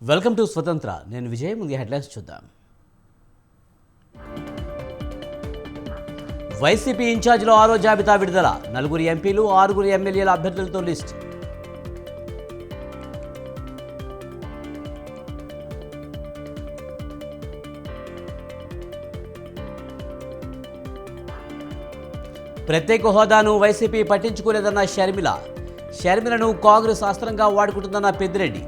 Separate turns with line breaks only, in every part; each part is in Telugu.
వెల్కమ్ టు స్వతంత్ర. నేను విజయ్. ముందు హెడ్లైన్స్ చూద్దాం. వైసీపీ ఇన్ఛార్జిలో 6వ జాబితా విడుదల. 4 ఎంపీలు 6 ఎమ్మెల్యేల అభ్యర్థులతో లిస్ట్. ప్రత్యేక హోదాను వైసీపీ పట్టించుకోలేదన్న షర్మిల. షర్మిలను కాంగ్రెస్ అస్త్రంగా వాడుకుంటుందన్న పెద్దిరెడ్డి.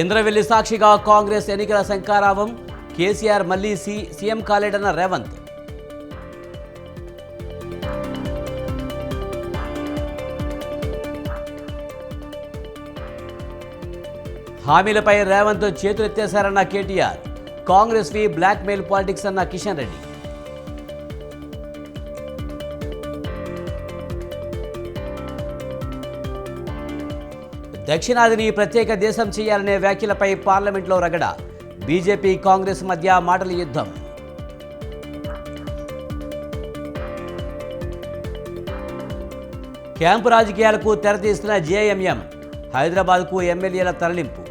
ఇంద్రవెల్లి సాక్షిగా కాంగ్రెస్ ఎన్నికల శంఖారావం. కేసీఆర్ మళ్లీ సీఎం కాలేడన్న రేవంత్. హామీలపై రేవంత్ చేతులెత్తేశారన్న కేటీఆర్. కాంగ్రెస్ వి బ్లాక్ మెయిల్ పాలిటిక్స్ అన్న కిషన్ రెడ్డి. దక్షిణాదిని ప్రత్యేక దేశం చేయాలనే వ్యాఖ్యలపై పార్లమెంట్లో రగడ. బీజేపీ కాంగ్రెస్ మధ్య మాటల యుద్ధం. క్యాంపు రాజకీయాలకు తెరతీస్తున్న జేఎంఎం. హైదరాబాద్కు ఎమ్మెల్యేల తరలింపు.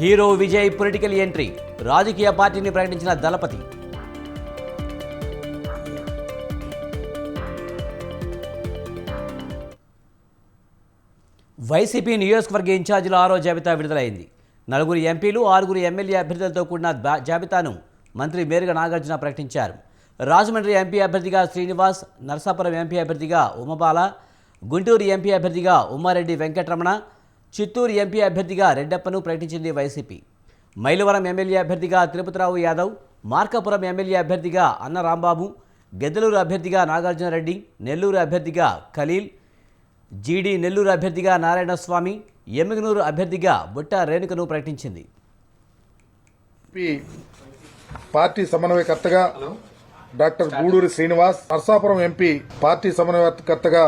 Hero Vijay political entry. రాజకీయ పార్టీని ప్రకటించిన దళపతి. వైసీపీ నియోజకవర్గ ఇన్ఛార్జీల 6వ జాబితా విడుదలైంది. 4 ఎంపీలు 6 ఎమ్మెల్యే అభ్యర్థులతో కూడిన జాబితాను మంత్రి మేరుగ నాగార్జున ప్రకటించారు. రాజమండ్రి ఎంపీ అభ్యర్థిగా శ్రీనివాస్, నరసాపురం ఎంపీ అభ్యర్థిగా ఉమబాల, గుంటూరు ఎంపీ అభ్యర్థిగా ఉమ్మారెడ్డి వెంకటరమణ, చిత్తూరు ఎంపీ అభ్యర్థిగా రెడ్డప్పను ప్రకటించింది వైసీపీ. మైలవరం ఎమ్మెల్యే అభ్యర్థిగా తిరుపతిరావు యాదవ్, మార్కాపురం ఎమ్మెల్యే అభ్యర్థిగా అన్న రాంబాబు, గెద్దలూరు అభ్యర్థిగా నాగార్జునరెడ్డి, నెల్లూరు అభ్యర్థిగా ఖలీల్, జీడీ నెల్లూరు అభ్యర్థిగా నారాయణస్వామి, ఎమ్మిగనూరు అభ్యర్థిగా బుట్ట రేణుకను ప్రకటించింది.
పార్టీ సమన్వయకర్తగా doctor Guduri Srinivas, Narsapuram MP party సమన్వయకర్తగా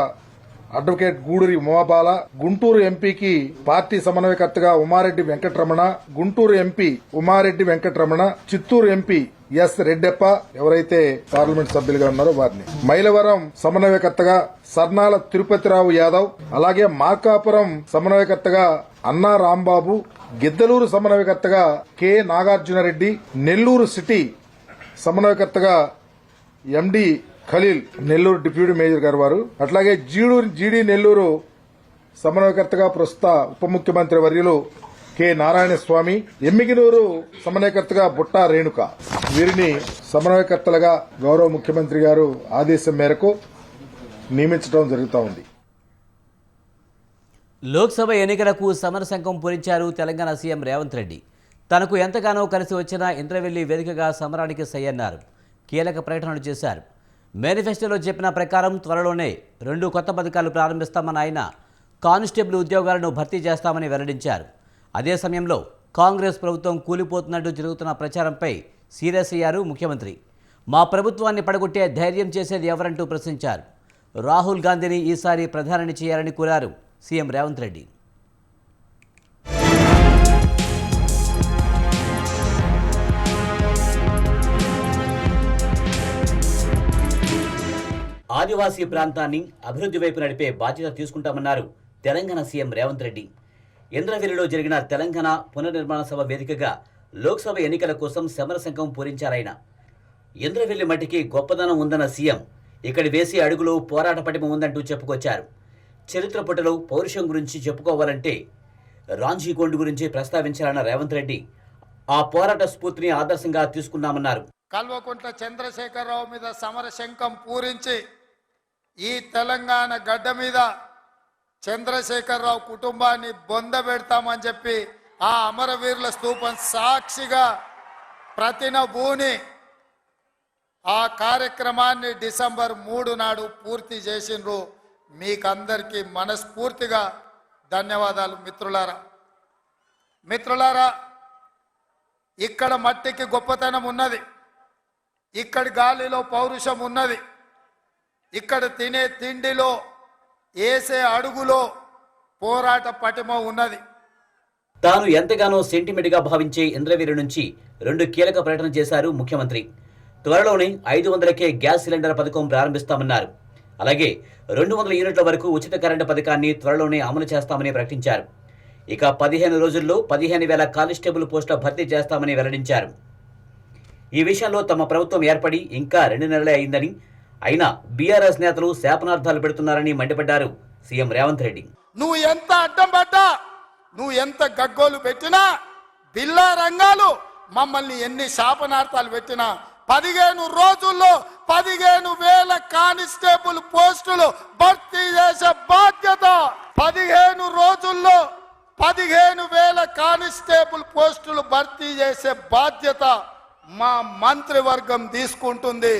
అడ్వకేట్ గూడూరి ఉమాబాల, గుంటూరు ఎంపీకి పార్టీ సమన్వయకర్తగా Umareddy Venkataramana, Guntur MP Umareddy Venkataramana, Chittoor MP S Reddappa ఎవరైతే పార్లమెంట్ సభ్యులుగా ఉన్నారో వారిని, మైలవరం సమన్వయకర్తగా సర్నాల తిరుపతిరావు యాదవ్, అలాగే మార్కాపురం సమన్వయకర్తగా అన్నా రాంబాబు, గిద్దలూరు సమన్వయకర్తగా కె నాగార్జునరెడ్డి, నెల్లూరు సిటీ సమన్వయకర్తగా ఎండి ఖలీల్, నెల్లూరు డిప్యూటీ మేయర్ గారు వారు, అట్లాగే జీడీ నెల్లూరు సమన్వయకర్తగా ప్రస్తుత ఉప ముఖ్యమంత్రి వర్యులు కె నారాయణస్వామి, ఎమ్మిగినూరు సమన్వయకర్తగా బుట్ట రేణుక, వీరిని సమన్వయకర్తలుగా గౌరవ ముఖ్యమంత్రి గారు ఆదేశం మేరకు నియమించడం జరుగుతూ ఉంది.
లోక్సభ ఎన్నికలకు సమరశంఖం పూరించారు తెలంగాణ సీఎం రేవంత్ రెడ్డి. తనకు ఎంతగానో కలిసి వచ్చిన ఇంద్రవెల్లి వేదికగా సమరానికి సై అన్నారు. కీలక ప్రకటనలు చేశారు. మేనిఫెస్టోలో చెప్పిన ప్రకారం త్వరలోనే 2 కొత్త పథకాలు ప్రారంభిస్తామన్న ఆయన కానిస్టేబుల్ ఉద్యోగాలను భర్తీ చేస్తామని వెల్లడించారు. అదే సమయంలో కాంగ్రెస్ ప్రభుత్వం కూలిపోతున్నట్టు జరుగుతున్న ప్రచారంపై సీరియస్ అయ్యారు ముఖ్యమంత్రి. మా ప్రభుత్వాన్ని పడగొట్టే ధైర్యం చేసేది ఎవరంటూ ప్రశ్నించారు. రాహుల్ గాంధీని ఈసారి ప్రధానిని చేయాలని కోరారు సీఎం రేవంత్ రెడ్డి. ఆదివాసీ ప్రాంతాన్ని అభివృద్ధి వైపు నడిపే బాధ్యత తీసుకుంటామన్నారు తెలంగాణ సీఎం రేవంత్ రెడ్డి. ఇంద్రవెల్లిలో జరిగిన తెలంగాణ పునర్నిర్మాణ సభ వేదికగా లోక్సభ ఎన్నికల కోసం సమరశంఖం పూరించారాయన. ఇంద్రవెల్లి మట్టికి గొప్పదనం ఉందన్న సీఎం ఇక్కడి వేసే అడుగులో పోరాట పటిమ ఉందంటూ చెప్పుకొచ్చారు. చరిత్ర పుటలో పౌరుషం గురించి చెప్పుకోవాలంటే రాంజీగొండ్ గురించి ప్రస్తావించాలన్న రేవంత్ రెడ్డి ఆ పోరాట స్ఫూర్తిని ఆదర్శంగా తీసుకున్నామన్నారు.
కల్వకుంట్ల చంద్రశేఖరరావు మీద సమరశంఖం పూరించి ఈ తెలంగాణ గడ్డ మీద చంద్రశేఖరరావు కుటుంబాన్ని బొందబెడతామని చెప్పి ఆ అమరవీరుల స్తూపం సాక్షిగా ప్రతినబూని ఆ కార్యక్రమాన్ని డిసెంబర్ 3 నాడు పూర్తి చేసిండ్రు. మీకందరికీ మనస్ఫూర్తిగా ధన్యవాదాలు. మిత్రులారా, ఇక్కడ మట్టికి గొప్పతనం ఉన్నది, ఇక్కడి గాలిలో పౌరుషం ఉన్నది, ఇక్కడ తినే తిండిలో వేసే అడుగులో పోరాట పటిమ ఉన్నది.
తాను ఎంతగానో సెంటిమెంట్గా భావించే ఇంద్రవీరు నుంచి 2 కీలక ప్రకటన చేశారు ముఖ్యమంత్రి. త్వరలోనే 500కే గ్యాస్ సిలిండర్ పథకం ప్రారంభిస్తామన్నారు. అలాగే 200 యూనిట్ల వరకు ఉచిత కరెంటు పథకాన్ని త్వరలోనే అమలు చేస్తామని ప్రకటించారు. ఇక 15 రోజుల్లో 15,000 కానిస్టేబుల్ పోస్టుల భర్తీ చేస్తామని వెల్లడించారు. ఈ విషయంలో తమ ప్రభుత్వం ఏర్పడి ఇంకా 2 నెలలే అయిందని, అయినా బీఆర్ఎస్ నేతలు శాపనార్థాలు పెడుతున్నారని మండిపడ్డారు సీఎం రేవంత్ రెడ్డి.
నువ్వు ఎంత అడ్డం పడ్డా, నువ్వు ఎంత గగ్గోలు పెట్టినా, బిల్లా రంగాలు మమ్మల్ని ఎన్ని శాపనార్థాలు పెట్టినా 15 రోజుల్లో 15,000 కానిస్టేబుల్ పోస్టులు భర్తీ చేసే బాధ్యత, 15 రోజుల్లో 15,000 కానిస్టేబుల్ పోస్టులు భర్తీ చేసే బాధ్యత మా మంత్రివర్గం తీసుకుంటుంది.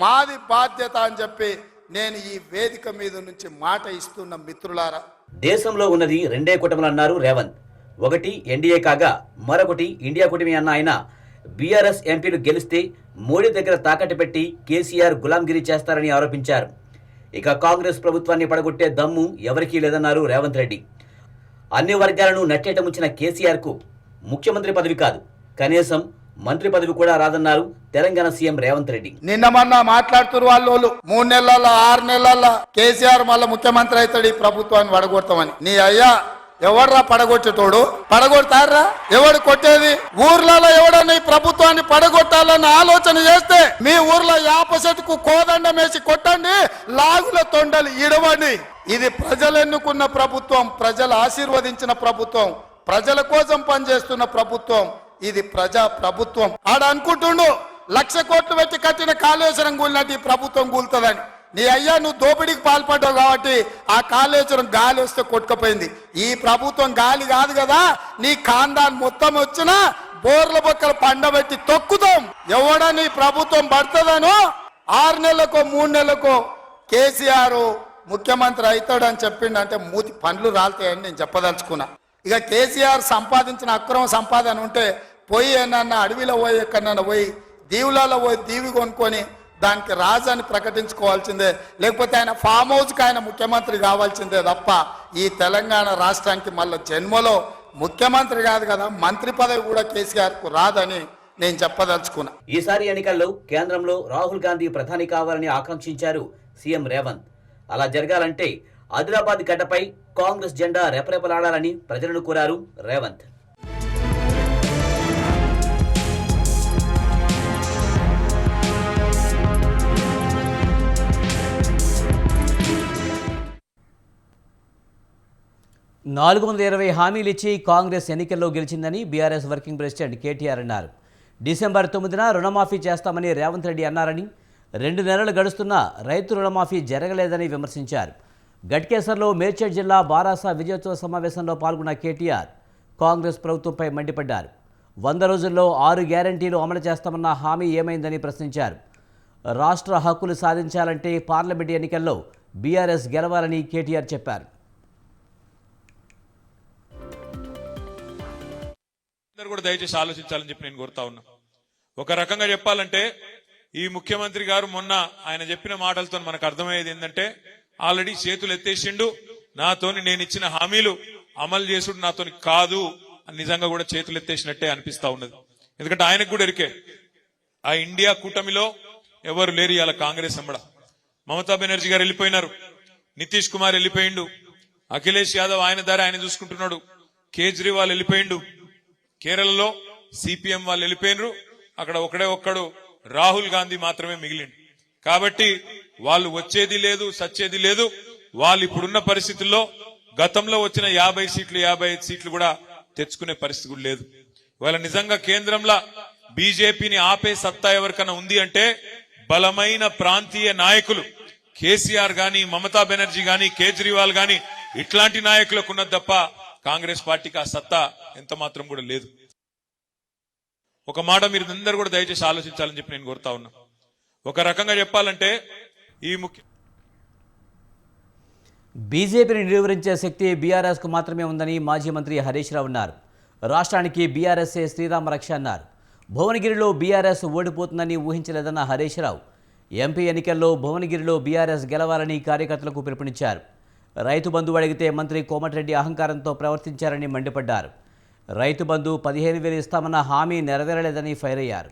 మాది బాధ్యత అని చెప్పి నేను ఈ వేదిక మీద నుంచి మాట ఇస్తున్న మిత్రులారా.
దేశంలో ఉన్నది 2 కూటములు అన్నారు రేవంత్. ఒకటి ఎన్డీఏ కాగా మరొకటి ఇండియా కూటమి అన్న ఆయన బీఆర్ఎస్ ఎంపీలు గెలిస్తే మోడీ దగ్గర తాకట్టు పెట్టి కేసీఆర్ గులాంగిరి చేస్తారని ఆరోపించారు. ఇక కాంగ్రెస్ ప్రభుత్వాన్ని పడగొట్టే దమ్ము ఎవరికీ లేదన్నారు రేవంత్ రెడ్డి. అన్ని వర్గాలను నట్టేట ముంచిన కేసీఆర్కు ముఖ్యమంత్రి పదవి కాదు, కనీసం మంత్రి పదవి కూడా రాదన్నారు తెలంగాణ సీఎం రేవంత్ రెడ్డి.
నిన్న మొన్న మాట్లాడుతున్నారు వాళ్ళు 3 నెలల 6 నెలల కేసీఆర్ మళ్ళీ ముఖ్యమంత్రి అవుతాడు ఈ ప్రభుత్వాన్ని పడగొడతామని. నీ అయ్యా ఎవర్రా పడగొట్టేటోడు? పడగొడతారా? ఎవడు కొట్టేది? ఊర్లలో ఎవడన్నా ఈ ప్రభుత్వాన్ని పడగొట్టాలన్న ఆలోచన చేస్తే మీ ఊర్లో యాప చెట్టుకు కోదండం వేసి కొట్టండి, లాగుల తొండలు ఇడవండి. ఇది ప్రజలు ఎన్నుకున్న ప్రభుత్వం, ప్రజలు ఆశీర్వదించిన ప్రభుత్వం, ప్రజల కోసం పనిచేస్తున్న ప్రభుత్వం. ఇది ప్రజా ప్రభుత్వం. ఆడ అనుకుంటుండు 1,00,000 కోట్లు పెట్టి కట్టిన కాళేశ్వరం కూలినట్టు ఈ ప్రభుత్వం కూలుతుందని. నీ అయ్యా నువ్వు దోపిడీకి పాల్పడ్డావు కాబట్టి ఆ కాళేశ్వరం గాలి వస్తే కొట్టుకుపోయింది. ఈ ప్రభుత్వం గాలి కాదు కదా, నీ ఖాందాన్ మొత్తం వచ్చినా బోర్ల బొక్కలు పండబెట్టి తొక్కుతాం. ఎవడని ప్రభుత్వం పడుతుందనో 6 నెలలకో 3 నెలలకో కేసీఆర్ ముఖ్యమంత్రి అవుతాడని చెప్పిండంటే మూతి పండ్లు రాలుతాయని నేను చెప్పదలుచుకున్నా. ఇక కేసీఆర్ సంపాదించిన అక్రమ సంపాదన ఉంటే పోయి ఏమన్నా అడవిలో పోయి ఎక్కడన్నా పోయి దీవులలో పోయి దీవి కొనుక్కొని దానికి రాజాని ప్రకటించుకోవాల్సిందే, లేకపోతే ఆయన ఫామ్ హౌస్కి ఆయన ముఖ్యమంత్రి కావాల్సిందే తప్ప ఈ తెలంగాణ రాష్ట్రానికి మళ్ళీ జన్మలో ముఖ్యమంత్రి కాదు కదా, మంత్రి పదవి కూడా కేసీఆర్కు రాదని నేను చెప్పదలుచుకున్నా.
ఈసారి ఎన్నికల్లో కేంద్రంలో రాహుల్ గాంధీ ప్రధాని కావాలని ఆకాంక్షించారు సీఎం రేవంత్. అలా జరగాలంటే ఆదిలాబాద్ గడ్డపై కాంగ్రెస్ జెండా రెపరెపలాడాలని ప్రజలను కోరారు రేవంత్. $420 హామీలు ఇచ్చి కాంగ్రెస్ ఎన్నికల్లో గెలిచిందని బీఆర్ఎస్ వర్కింగ్ ప్రెసిడెంట్ కేటీఆర్ అన్నారు. డిసెంబర్ 9న రుణమాఫీ చేస్తామని రేవంత్ రెడ్డి అన్నారని, 2 నెలలు గడుస్తున్నా రైతు రుణమాఫీ జరగలేదని విమర్శించారు. గట్కేసర్లో మేడ్చల్ జిల్లా బారాసా విజయోత్సవ సమావేశంలో పాల్గొన్న కేటీఆర్ కాంగ్రెస్ ప్రభుత్వంపై మండిపడ్డారు. 100 రోజుల్లో 6 గ్యారంటీలు అమలు చేస్తామన్న హామీ ఏమైందని ప్రశ్నించారు. రాష్ట్ర హక్కులు సాధించాలంటే పార్లమెంట్ ఎన్నికల్లో బీఆర్ఎస్ గెలవాలని కేటీఆర్ చెప్పారు.
అందరూ కూడా దయచేసి ఆలోచించాలని చెప్పి నేను కోరుతా ఉన్నా. ఒక రకంగా చెప్పాలంటే ఈ ముఖ్యమంత్రి గారు మొన్న ఆయన చెప్పిన మాటలతో మనకు అర్థమయ్యేది ఏంటంటే ఆల్రెడీ చేతులు ఎత్తేసిండు, నాతోని నేను ఇచ్చిన హామీలు అమలు చేసుడు నాతోని కాదు అని నిజంగా కూడా చేతులు ఎత్తేసినట్టే అనిపిస్తా ఉన్నది. ఎందుకంటే ఆయనకు కూడా ఎరికే ఆ ఇండియా కూటమిలో ఎవరు లేరు ఇవాళ కాంగ్రెస్ ఎంబడ. మమతా బెనర్జీ గారు వెళ్ళిపోయినారు, నితీష్ కుమార్ వెళ్ళిపోయిండు, అఖిలేష్ యాదవ్ ఆయన దారి ఆయన చూసుకుంటున్నాడు, కేజ్రీవాల్ వెళ్ళిపోయిండు, కేరళలో సిపిఎం వాళ్ళు వెళ్ళిపోయినరు, అక్కడ ఒక్కడు రాహుల్ గాంధీ మాత్రమే మిగిలిండు. కాబట్టి వాళ్ళు వచ్చేది లేదు, సచ్చేది లేదు. వాళ్ళు ఇప్పుడున్న పరిస్థితుల్లో గతంలో వచ్చిన 50 సీట్లు 55 సీట్లు కూడా తెచ్చుకునే పరిస్థితి కూడా లేదు. వాళ్ళ నిజంగా కేంద్రంలో బీజేపీని ఆపే సత్తా ఎవరికైనా ఉంది అంటే బలమైన ప్రాంతీయ నాయకులు కేసీఆర్ గాని, మమతా బెనర్జీ గాని, కేజ్రీవాల్ గాని ఇట్లాంటి నాయకులకు ఉన్నది తప్ప కాంగ్రెస్ పార్టీకి ఆ సత్తా ఎంత మాత్రం కూడా లేదు. ఒక మాట మీరు అందరూ కూడా దయచేసి ఆలోచించాలని చెప్పి నేను కోరుతా ఉన్నా. ఒక రకంగా చెప్పాలంటే ఈ
బీజేపీని నిలువరించే శక్తి బీఆర్ఎస్కు మాత్రమే ఉందని మాజీ మంత్రి హరీష్ రావు అన్నారు. రాష్ట్రానికి బీఆర్ఎస్ఏ శ్రీరామ రక్ష అన్నారు. భువనగిరిలో బీఆర్ఎస్ ఓడిపోతుందని ఊహించలేదన్న హరీష్ రావు ఎంపీ ఎన్నికల్లో భువనగిరిలో బీఆర్ఎస్ గెలవాలని కార్యకర్తలకు పిలుపునిచ్చారు. రైతు బంధువు అడిగితే మంత్రి కోమటిరెడ్డి అహంకారంతో ప్రవర్తించారని మండిపడ్డారు. రైతు బంధు 15,000 ఇస్తామన్న హామీ నెరవేరలేదని ఫైర్ అయ్యారు.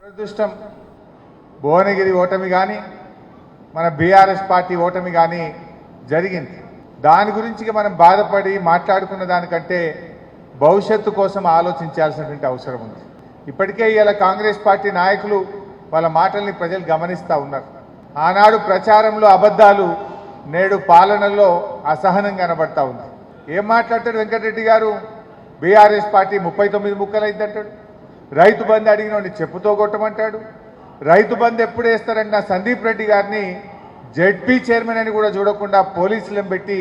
దురదృష్టం భువనగిరి ఓటమి కానీ మన బీఆర్ఎస్ పార్టీ ఓటమి కానీ జరిగింది. దాని గురించి మనం బాధపడి మాట్లాడుకున్న దానికంటే భవిష్యత్తు కోసం ఆలోచించాల్సినటువంటి అవసరం ఉంది. ఇప్పటికే ఇలా కాంగ్రెస్ పార్టీ నాయకులు వాళ్ళ మాటల్ని ప్రజలు గమనిస్తూ ఉన్నారు. ఆనాడు ప్రచారంలో అబద్ధాలు, నేడు పాలనలో అసహనం కనబడతా ఉంది. ఏం మాట్లాడతాడు వెంకటరెడ్డి గారు? BRS party 39 ముక్కలైందంటాడు. రైతు బంధు అడిగినోడిని చెప్పుతో కొట్టమంటాడు. రైతు బంధు ఎప్పుడు వేస్తారంటే సందీప్ రెడ్డి గారిని జెడ్పీ చైర్మన్ అని కూడా చూడకుండా పోలీసులను పెట్టి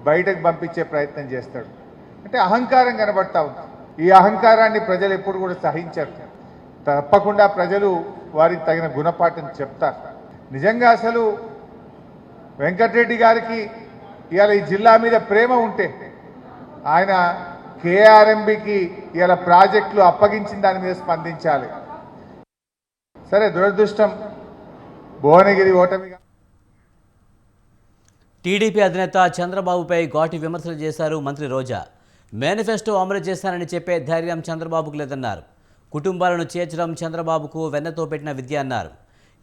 బయటకు పంపించే ప్రయత్నం చేస్తాడు. అంటే అహంకారం కనబడతా ఉంది. ఈ అహంకారాన్ని ప్రజలు ఎప్పుడు కూడా సహించరు. తప్పకుండా ప్రజలు వారికి తగిన గుణపాఠం చెప్తారు. నిజంగా అసలు వెంకటరెడ్డి గారికి ఇవాళ ఈ జిల్లా మీద ప్రేమ ఉంటే ఆయన కేఆర్ఎంబికి ఇవాళ ప్రాజెక్టులు అప్పగించిన దాని మీద స్పందించాలి. సరే, దురదృష్టం భువనగిరి ఓటమి.
టీడీపీ అధినేత చంద్రబాబుపై ఘాటు విమర్శలు చేశారు మంత్రి రోజా. మేనిఫెస్టో అమలు చేస్తానని చెప్పే ధైర్యం చంద్రబాబుకు లేదన్నారు. కుటుంబాలను చేర్చడం చంద్రబాబుకు వెన్నతో పెట్టిన విద్య అన్నారు.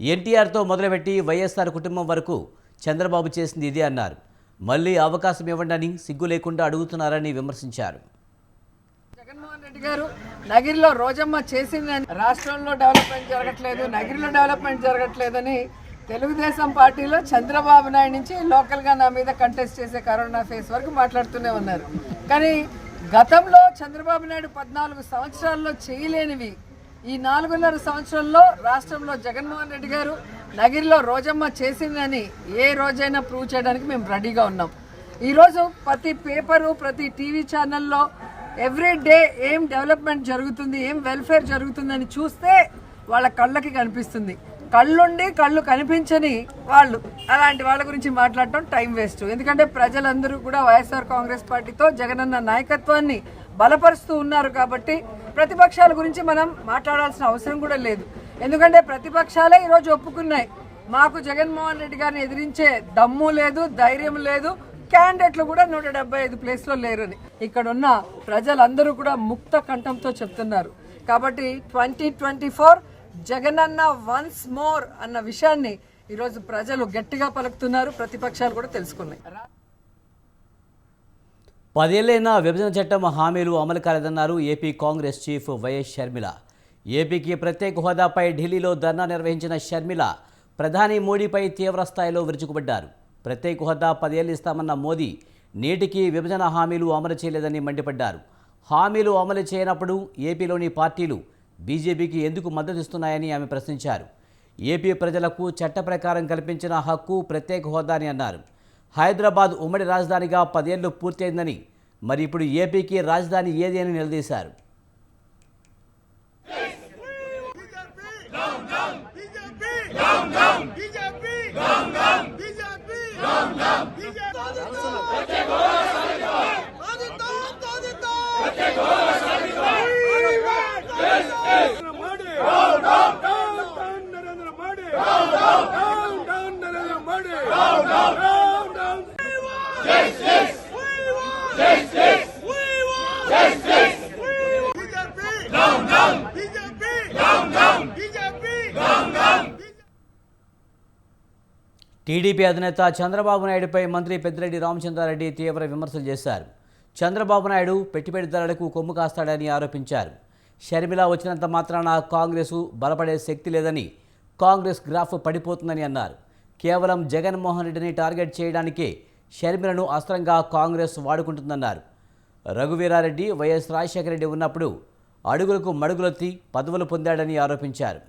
ఎన్టీఆర్తో మొదలుపెట్టి వైఎస్ఆర్ కుటుంబం వరకు చంద్రబాబు చేసింది ఇదే అన్నారు. మళ్ళీ అవకాశం ఇవ్వండి సిగ్గు లేకుండా అడుగుతున్నారని విమర్శించారు.
జగన్మోహన్ రెడ్డి గారు నగిరిలో రోజమ్మ చేసిందని రాష్ట్రంలో డెవలప్మెంట్ జరగట్లేదు, నగిరిలో డెవలప్మెంట్ జరగట్లేదని తెలుగుదేశం పార్టీలో చంద్రబాబు నాయుడు నుంచి లోకల్గా నా మీద కంటెస్ట్ చేసే కరోనా ఫేస్ వరకు మాట్లాడుతూనే ఉన్నారు. కానీ గతంలో చంద్రబాబు నాయుడు 14 సంవత్సరాల్లో చేయలేనివి ఈ 4.5 సంవత్సరాల్లో రాష్ట్రంలో జగన్మోహన్ రెడ్డి గారు నగిరిలో రోజమ్మ చేసిందని ఏ రోజైనా ప్రూవ్ చేయడానికి మేము రెడీగా ఉన్నాం. ఈరోజు ప్రతి పేపరు, ప్రతి టీవీ ఛానల్లో ఎవ్రీ డే ఏం డెవలప్మెంట్ జరుగుతుంది, ఏం వెల్ఫేర్ జరుగుతుందని చూస్తే వాళ్ళ కళ్ళకి కనిపిస్తుంది. కళ్ళుండి కళ్ళు కనిపించని వాళ్ళు అలాంటి వాళ్ళ గురించి మాట్లాడటం టైం వేస్ట్. ఎందుకంటే ప్రజలందరూ కూడా వైఎస్ఆర్ కాంగ్రెస్ పార్టీతో జగనన్న నాయకత్వాన్ని బలపరుస్తూ ఉన్నారు. కాబట్టి ప్రతిపక్షాల గురించి మనం మాట్లాడాల్సిన అవసరం కూడా లేదు. ఎందుకంటే ప్రతిపక్షాలే ఈరోజు ఒప్పుకున్నాయి, మాకు జగన్మోహన్ రెడ్డి గారిని ఎదిరించే దమ్ము లేదు, ధైర్యం లేదు, క్యాండిడేట్లు కూడా 175 ప్లేస్లో లేరని ఇక్కడున్న ప్రజలందరూ కూడా ముక్త కంఠంతో చెప్తున్నారు. కాబట్టి 2024 జగనన్న వన్స్ మోర్ అన్న విషయాన్ని ఈరోజు ప్రజలు గట్టిగా పలుకుతున్నారు, ప్రతిపక్షాలు కూడా తెలుసుకున్నాయి.
10 ఏళ్లైనా విభజన చట్టం హామీలు అమలు కాలేదన్నారు A P Congress chief Y S Sharmila. ఏపీకి ప్రత్యేక హోదాపై ఢిల్లీలో ధర్నా నిర్వహించిన షర్మిల ప్రధాని మోడీపై తీవ్ర స్థాయిలో విరుచుకుపడ్డారు. ప్రత్యేక హోదా 10 ఏళ్లు ఇస్తామన్న మోదీ నేటికి విభజన హామీలు అమలు చేయలేదని మండిపడ్డారు. హామీలు అమలు చేయనప్పుడు ఏపీలోని పార్టీలు బీజేపీకి ఎందుకు మద్దతిస్తున్నాయని ఆమె ప్రశ్నించారు. ఏపీ ప్రజలకు చట్ట ప్రకారం కల్పించిన హక్కు ప్రత్యేక హోదా అని అన్నారు. హైదరాబాద్ ఉమ్మడి రాజధానిగా 10 ఏళ్లు పూర్తయిందని, మరి ఇప్పుడు ఏపీకి రాజధాని ఏది అని నిలదీశారు. టీడీపీ అధినేత చంద్రబాబు నాయుడుపై మంత్రి పెద్దిరెడ్డి రామచంద్రారెడ్డి తీవ్ర విమర్శలు చేశారు. చంద్రబాబు నాయుడు పెట్టుబడిదారులకు కొమ్ము కాస్తాడని ఆరోపించారు. షర్మిల వచ్చినంత మాత్రాన కాంగ్రెసు బలపడే శక్తి లేదని, కాంగ్రెస్ గ్రాఫ్ పడిపోతుందని అన్నారు. కేవలం జగన్మోహన్ రెడ్డిని టార్గెట్ చేయడానికే షర్మిలను అస్త్రంగా కాంగ్రెస్ వాడుకుంటుందన్నారు. రఘువీరారెడ్డి వైఎస్ రాజశేఖర రెడ్డి ఉన్నప్పుడు అడుగులకు మడుగులెత్తి పదవులు పొందాడని ఆరోపించారు.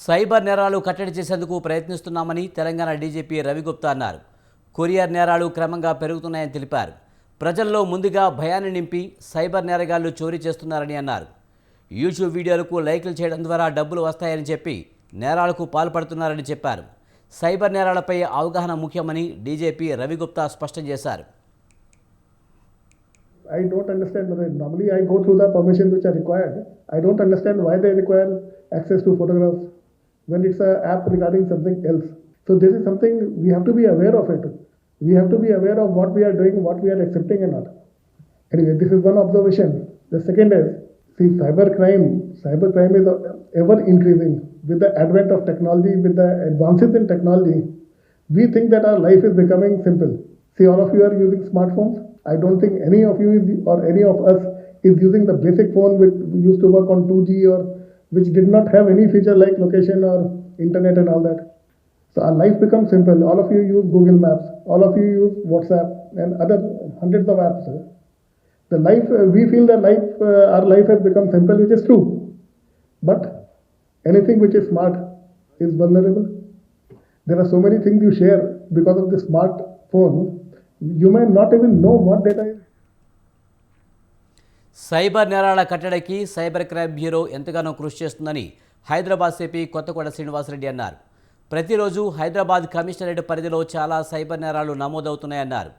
సైబర్ నేరాలు కట్టడి చేసేందుకు ప్రయత్నిస్తున్నామని తెలంగాణ డీజీపీ రవిగుప్తా అన్నారు. కొరియర్ నేరాలు క్రమంగా పెరుగుతున్నాయని తెలిపారు. ప్రజల్లో ముందుగా భయాన్ని నింపి సైబర్ నేరగాళ్లు చోరీ చేస్తున్నారని అన్నారు. యూట్యూబ్ వీడియోలకు లైక్లు చేయడం ద్వారా డబ్బులు వస్తాయని చెప్పి నేరాలకు పాల్పడుతున్నారని చెప్పారు. సైబర్ నేరాలపై అవగాహన ముఖ్యమని డీజీపీ రవిగుప్తా స్పష్టం చేశారు.
I don't understand whether normally I go through the permissions which are required. I don't understand why they require access to photographs when it's an app regarding something else. So this is something we have to be aware of it. We have to be aware of what we are doing, what we are accepting and not. Anyway, this is one observation. The second is, see, cybercrime is ever increasing with the advent of technology, with the advances in technology. We think that our life is becoming simple. See, all of you are using smartphones. I don't think any of you or any of us is using the basic phone which used to work on 2G or which did not have any feature like location or internet and all that. So our life becomes simple. All of you use Google Maps. All of you use WhatsApp and other hundreds of apps. The life, we feel that our life has become simple, which is true. But anything which is smart is vulnerable. There are so many things you share because of the smartphone. You may not even know what data is.
Cyber నేరాల కట్టడికి సైబర్ క్రైమ్ బ్యూరో ఎంతగానో కృషి చేస్తుందని హైదరాబాద్ సిపి కొత్తకోట శ్రీనివాసరెడ్డి అన్నారు. ప్రతిరోజు హైదరాబాద్ కమిషనరేట్ పరిధిలో చాలా సైబర్ నేరాలు నమోదవుతున్నాయన్నారు.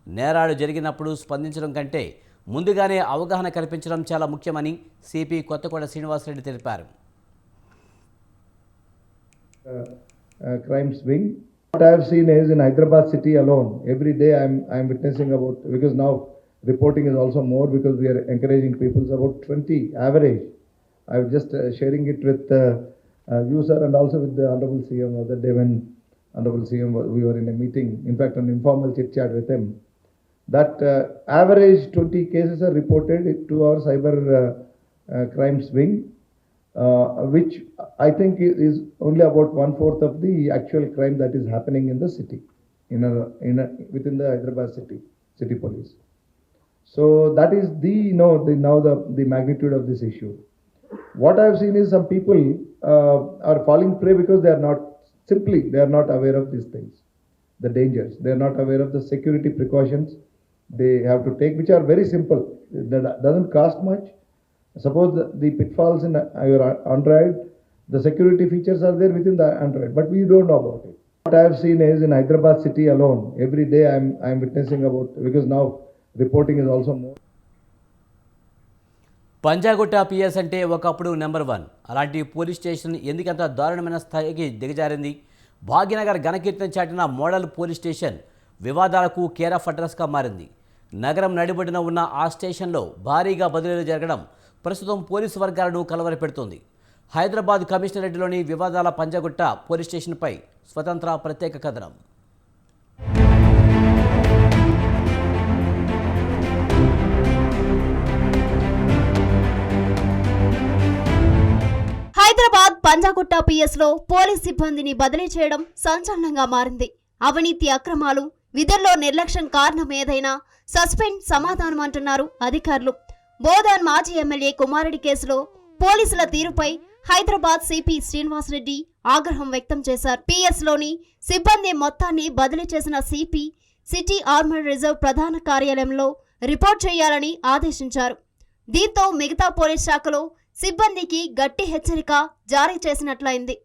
నేరాలు జరిగినప్పుడు స్పందించడం కంటే ముందుగానే అవగాహన కల్పించడం చాలా ముఖ్యమని సిపి కొత్తకోట శ్రీనివాసరెడ్డి తెలిపారు.
Crime swing. What I have seen is in Hyderabad city alone, every day I'm witnessing about, because now reporting is also more because we are encouraging people, about 20 average. I was just sharing it with you sir and also with the Honorable CM the day when Honorable CM we were in a meeting, in fact an informal chit chat with him, that average 20 cases are reported to our cyber crime swing. Which I think is only about 1/4 of the actual crime that is happening in the city, within the Hyderabad city police. So that is the magnitude of this issue. What I have seen is some people are falling prey because they are not aware of these things, the dangers. They are not aware of the security precautions they have to take, which are very simple. That doesn't cost much. Suppose the pitfalls in your Android, the security features are there within the Android, but we don't know about it. What I have seen is in Hyderabad city alone, every day I'm witnessing about, because now reporting is also more.
Panjagutta PS అంటే ఒకప్పుడు నెంబర్ 1. అలాంటి పోలీస్ స్టేషన్ ఎందుకంత దారుణమైన స్థాయికి దిగజారింది? భాగ్యనగర్ ఘనకీర్తన చాటిన మోడల్ పోలీస్ స్టేషన్ వివాదాలకు కేర్ ఆఫ్ అడ్రస్గా మారింది. నగరం నడిబొడ్డున ఉన్న ఆ స్టేషన్లో భారీగా బదిలీలు జరగడం ప్రస్తుతం పోలీసు వర్గాలను కలవరపెడుతోంది. హైదరాబాద్ కమిషనరేట్లోని వివాదాల పంజాగుట్ట పోలీస్ స్టేషన్పై స్వతంత్ర ప్రత్యేక కథనం.
హైదరాబాద్ పంజాగుట్ట పిఎస్లో పోలీస్ సిబ్బందిని బదిలీ చేయడం సంచలనంగా మారింది. అవినీతి అక్రమాలు, విధుల్లో నిర్లక్ష్యం కారణం ఏదైనా సస్పెండ్ సమాధానం అంటున్నారు అధికారులు. బోధన్ మాజీ ఎమ్మెల్యే కుమారెడ్డి కేసులో పోలీసుల తీరుపై హైదరాబాద్ సిపి శ్రీనివాసరెడ్డి ఆగ్రహం వ్యక్తం చేశారు. పిఎస్లోని సిబ్బంది మొత్తాన్ని బదిలీ చేసిన సిపి సిటీ ఆర్మర్డ్ రిజర్వ్ ప్రధాన కార్యాలయంలో రిపోర్ట్ చేయాలని ఆదేశించారు. దీంతో మిగతా పోలీస్ శాఖలో సిబ్బందికి గట్టి హెచ్చరిక జారీ చేసినట్లయింది.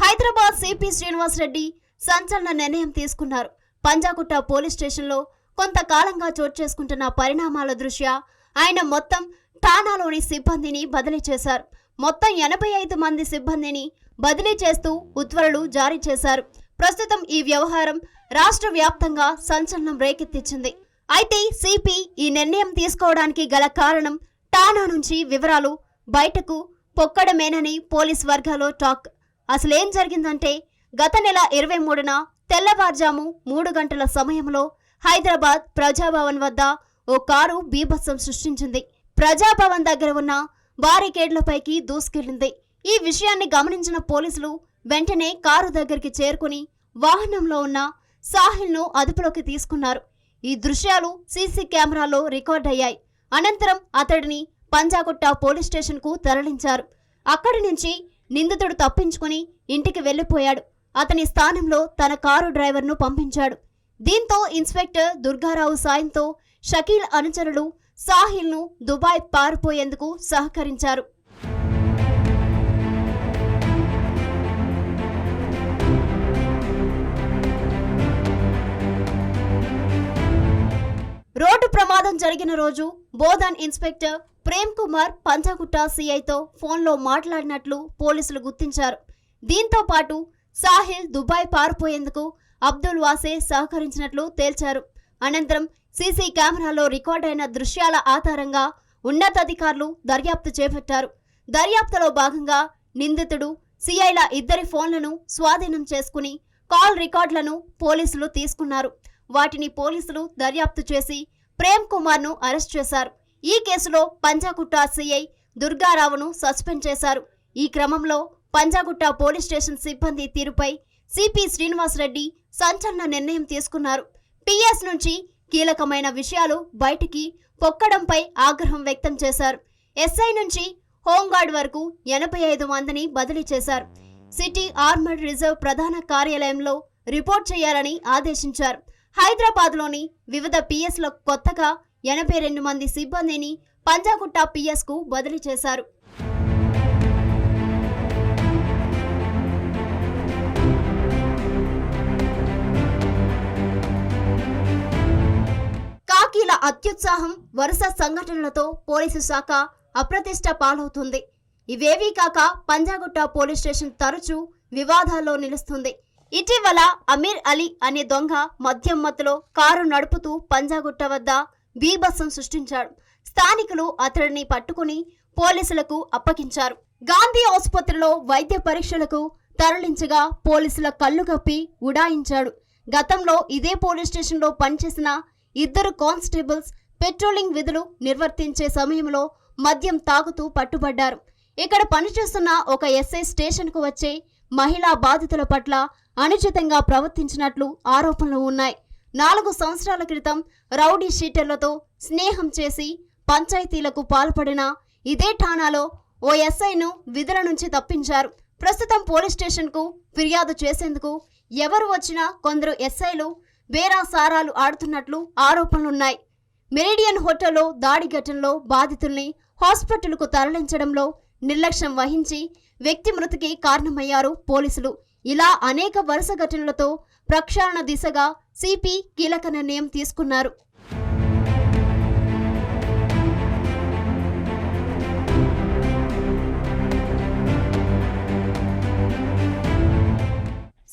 హైదరాబాద్ సిపి శ్రీనివాసరెడ్డి సంచలన నిర్ణయం తీసుకున్నారు. పంజాగుట్ట పోలీస్ స్టేషన్లో కొంతకాలంగా చోటు చేసుకుంటున్న పరిణామాల దృష్ట్యా ఆయన మొత్తం ఠాణాలోని సిబ్బందిని బదిలీ చేశారు. మొత్తం 85 మంది సిబ్బందిని బదిలీ చేస్తూ ఉత్తర్వులు జారీ చేశారు. ప్రస్తుతం ఈ వ్యవహారం రాష్ట్ర వ్యాప్తంగా సంచలనం రేకెత్తించింది. అయితే సిపి ఈ నిర్ణయం తీసుకోవడానికి గల కారణం ఠాణా నుంచి వివరాలు బయటకు పొక్కడమేనని పోలీస్ వర్గాల్లో టాక్. అసలేం జరిగిందంటే గత నెల 23న తెల్లవారుజాము 3 గంటల సమయంలో హైదరాబాద్ ప్రజాభవన్ వద్ద ఓ కారు బీభత్సం సృష్టించింది. ప్రజాభవన్ దగ్గర ఉన్న బారికేడ్లపైకి దూసుకెళ్లింది. ఈ విషయాన్ని గమనించిన పోలీసులు వెంటనే కారు దగ్గరికి చేరుకుని వాహనంలో ఉన్న సాహిల్ను అదుపులోకి తీసుకున్నారు. ఈ దృశ్యాలు సీసీ కెమెరాలో రికార్డ్ అయ్యాయి. అనంతరం అతడిని పంజాగుట్ట పోలీస్ స్టేషన్కు తరలించారు. అక్కడి నుంచి నిందితుడు తప్పించుకుని ఇంటికి వెళ్లిపోయాడు. అతని స్థానంలో తన కారు డ్రైవర్ను పంపించాడు. దీంతో ఇన్స్పెక్టర్ దుర్గారావు సాయంతో షకీల్ అనుచరులు సాహిల్ను దుబాయ్ పారిపోయేందుకు సహకరించారు. రోడ్డు ప్రమాదం జరిగిన రోజు బోధన్ ఇన్స్పెక్టర్ ప్రేమ్ కుమార్ పంజాగుట్ట సిఐతో ఫోన్లో మాట్లాడినట్లు పోలీసులు గుర్తించారు. దీంతో పాటు సాహిల్ దుబాయ్ పారిపోయేందుకు అబ్దుల్ వాసే సహకరించినట్లు తేల్చారు. అనంతరం సీసీ కెమెరాలో రికార్డైన దృశ్యాల ఆధారంగా ఉన్నతాధికారులు దర్యాప్తు చేపట్టారు. దర్యాప్తులో భాగంగా నిందితుడు సిఐల ఇద్దరి ఫోన్లను స్వాధీనం చేసుకుని కాల్ రికార్డులను పోలీసులు తీసుకున్నారు. వాటిని పోలీసులు దర్యాప్తు చేసి ప్రేమ్ కుమార్ను అరెస్ట్ చేశారు. ఈ కేసులో పంజాగుట్ట సిఐ దుర్గారావును సస్పెండ్ చేశారు. ఈ క్రమంలో పంజాగుట్ట పోలీస్ స్టేషన్ సిబ్బంది తీరుపై సిపి శ్రీనివాసరెడ్డి సంచలన నిర్ణయం తీసుకున్నారు. పిఎస్ నుంచి కీలకమైన విషయాలు బయటికి పొక్కడంపై ఆగ్రహం వ్యక్తం చేశారు. ఎస్ఐ నుంచి హోంగార్డ్ వరకు 85 మందిని బదిలీ చేశారు. సిటీ ఆర్మర్డ్ రిజర్వ్ ప్రధాన కార్యాలయంలో రిపోర్ట్ చేయాలని ఆదేశించారు. హైదరాబాద్లోని వివిధ పిఎస్లకు కొత్తగా 82 మంది సిబ్బందిని పంజాగుట్ట పిఎస్కు బదిలీ చేశారు. కాకీల అత్యుత్సాహం వరుస సంఘటనలతో పోలీసు శాఖ అప్రతిష్ట పాలవుతుంది. ఇవేవీ కాక పంజాగుట్ట పోలీస్ స్టేషన్ తరచూ వివాదాల్లో నిలుస్తుంది. ఇటీవల అమీర్ అలీ అనే దొంగ మద్యం మత్తులో కారు నడుపుతూ పంజాగుట్ట వద్ద బీభత్సం సృష్టించాడు. స్థానికులు అతడిని పట్టుకుని పోలీసులకు అప్పగించారు. గాంధీ ఆసుపత్రిలో వైద్య పరీక్షలకు తరలించగా పోలీసుల కళ్ళు కప్పి ఉడాయించాడు. గతంలో ఇదే పోలీస్ స్టేషన్లో పనిచేసిన 2 కానిస్టేబుల్స్ పెట్రోలింగ్ విధులు నిర్వర్తించే సమయంలో మద్యం తాగుతూ పట్టుబడ్డారు. ఇక్కడ పనిచేస్తున్న ఒక ఎస్ఐ స్టేషన్కు వచ్చే మహిళా బాధితుల పట్ల అనుచితంగా ప్రవర్తించినట్లు ఆరోపణలు ఉన్నాయి. 4 సంవత్సరాల క్రితం రౌడీ షీటర్లతో స్నేహం చేసి పంచాయతీలకు పాల్పడిన ఇదే ఠాణాలో ఓ ఎస్ఐను విధుల నుంచి తప్పించారు. ప్రస్తుతం పోలీస్ స్టేషన్కు ఫిర్యాదు చేసేందుకు ఎవరు వచ్చినా కొందరు ఎస్ఐలు బేరాసారాలు ఆడుతున్నట్లు ఆరోపణలున్నాయి. మెరిడియన్ హోటల్లో దాడి ఘటనలో బాధితుల్ని హాస్పిటల్కు తరలించడంలో నిర్లక్ష్యం వహించి వ్యక్తి మృతికి కారణమయ్యారు పోలీసులు. ఇలా అనేక వరుస ఘటనలతో ప్రక్షాళన దిశగా సిపి కీలక నిర్ణయం తీసుకున్నారు.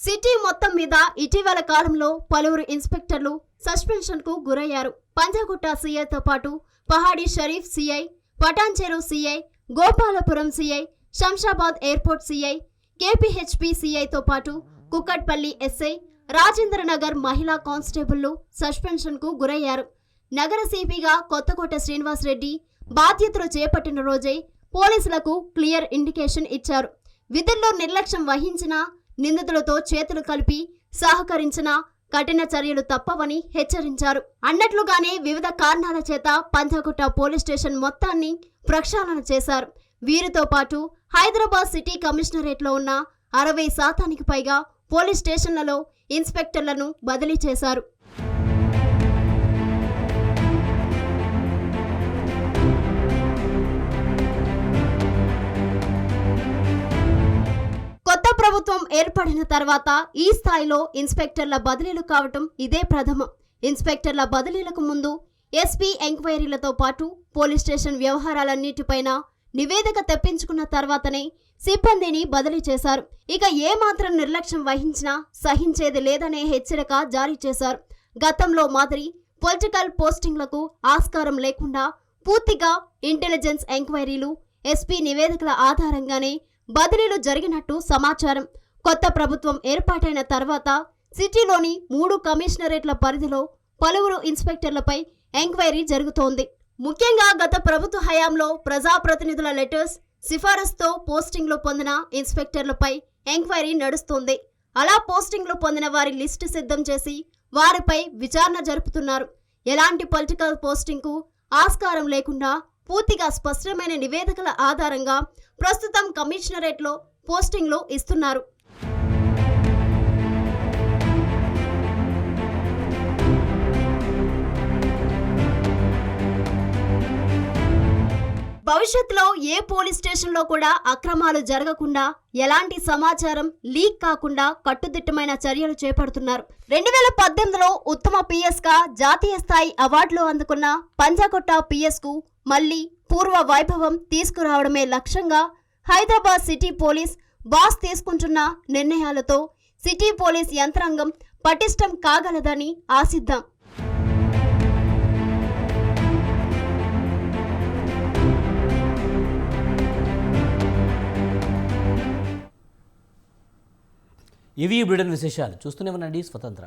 సిటీ మొత్తం మీద ఇటీవల కాలంలో పలువురు ఇన్స్పెక్టర్లు సస్పెన్షన్ కు గురయ్యారు. పంజాగుట్ట సిఐతో పాటు Pahadi Shareef C I, Patancheru C I, Gopalapuram C I, Shamshabad airport C I, K P H B సిఐతో పాటు కుక్కట్పల్లి ఎస్ఐ, రాజేంద్రనగర్ మహిళా కానిస్టేబుళ్లు సస్పెన్షన్ కు గురయ్యారు. నగర సిపిగా కొత్తకోట శ్రీనివాసరెడ్డి బాధ్యతలు చేపట్టిన రోజే పోలీసులకు క్లియర్ ఇండికేషన్ ఇచ్చారు. విధుల్లో నిర్లక్ష్యం వహించిన నిందితులతో చేతులు కలిపి సహకరించిన కఠిన చర్యలు తప్పవని హెచ్చరించారు. అన్నట్లుగానే వివిధ కారణాల చేత పంజాగుట్ట పోలీస్ స్టేషన్ మొత్తాన్ని ప్రక్షాళన చేశారు. వీరితో పాటు హైదరాబాద్ సిటీ కమిషనరేట్లో ఉన్న 60% పైగా పోలీస్ స్టేషన్లలో ఇన్స్పెక్టర్లను బదిలీ చేశారు. కొత్త ప్రభుత్వం ఏర్పడిన తర్వాత ఈ స్థాయిలో ఇన్స్పెక్టర్ల బదిలీలు కావటం ఇదే ప్రథమం. ఇన్స్పెక్టర్ల బదిలీలకు ముందు ఎస్పీ ఎంక్వైరీలతో పాటు పోలీస్ స్టేషన్ వ్యవహారాలన్నిటిపైన నివేదిక తెప్పించుకున్న తర్వాతనే సిబ్బందిని బదిలీ చేశారు. ఇక ఏమాత్రం నిర్లక్ష్యం వహించినా సహించేది లేదనే హెచ్చరిక జారీ చేశారు. గతంలో మాదిరి పొలిటికల్ పోస్టింగ్లకు ఆస్కారం లేకుండా పూర్తిగా ఇంటెలిజెన్స్ ఎంక్వైరీలు, ఎస్పీ నివేదికల ఆధారంగానే బదిలీలు జరిగినట్టు సమాచారం. కొత్త ప్రభుత్వం ఏర్పాటైన తర్వాత సిటీలోని 3 కమిషనరేట్ల పరిధిలో పలువురు ఇన్స్పెక్టర్లపై ఎంక్వైరీ జరుగుతోంది. ముఖ్యంగా గత ప్రభుత్వ హయాంలో ప్రజాప్రతినిధుల లెటర్స్, సిఫారసుతో పోస్టింగ్లు పొందిన ఇన్స్పెక్టర్లపై ఎంక్వైరీ నడుస్తోంది. అలా పోస్టింగ్లు పొందిన వారి లిస్టు సిద్ధం చేసి వారిపై విచారణ జరుపుతున్నారు. ఎలాంటి పొలిటికల్ పోస్టింగ్కు ఆస్కారం లేకుండా పూర్తిగా స్పష్టమైన నివేదికల ఆధారంగా ప్రస్తుతం కమిషనరేట్లో పోస్టింగ్లు ఇస్తున్నారు. భవిష్యత్తులో ఏ పోలీస్ స్టేషన్లో కూడా అక్రమాలు జరగకుండా, ఎలాంటి సమాచారం లీక్ కాకుండా కట్టుదిట్టమైన చర్యలు చేపడుతున్నారు. 2018లో ఉత్తమ పిఎస్గా జాతీయ స్థాయి అవార్డులు అందుకున్న పంజాగుట్ట పిఎస్కు మళ్లీ పూర్వ వైభవం తీసుకురావడమే లక్ష్యంగా హైదరాబాద్ సిటీ పోలీస్ బాస్ తీసుకుంటున్న నిర్ణయాలతో సిటీ పోలీస్ యంత్రాంగం పటిష్టం కాగలదని ఆశిద్దాం.
ఇవి బ్రిటన్ విశేషాలు. చూస్తూనే ఉండండి స్వతంత్ర.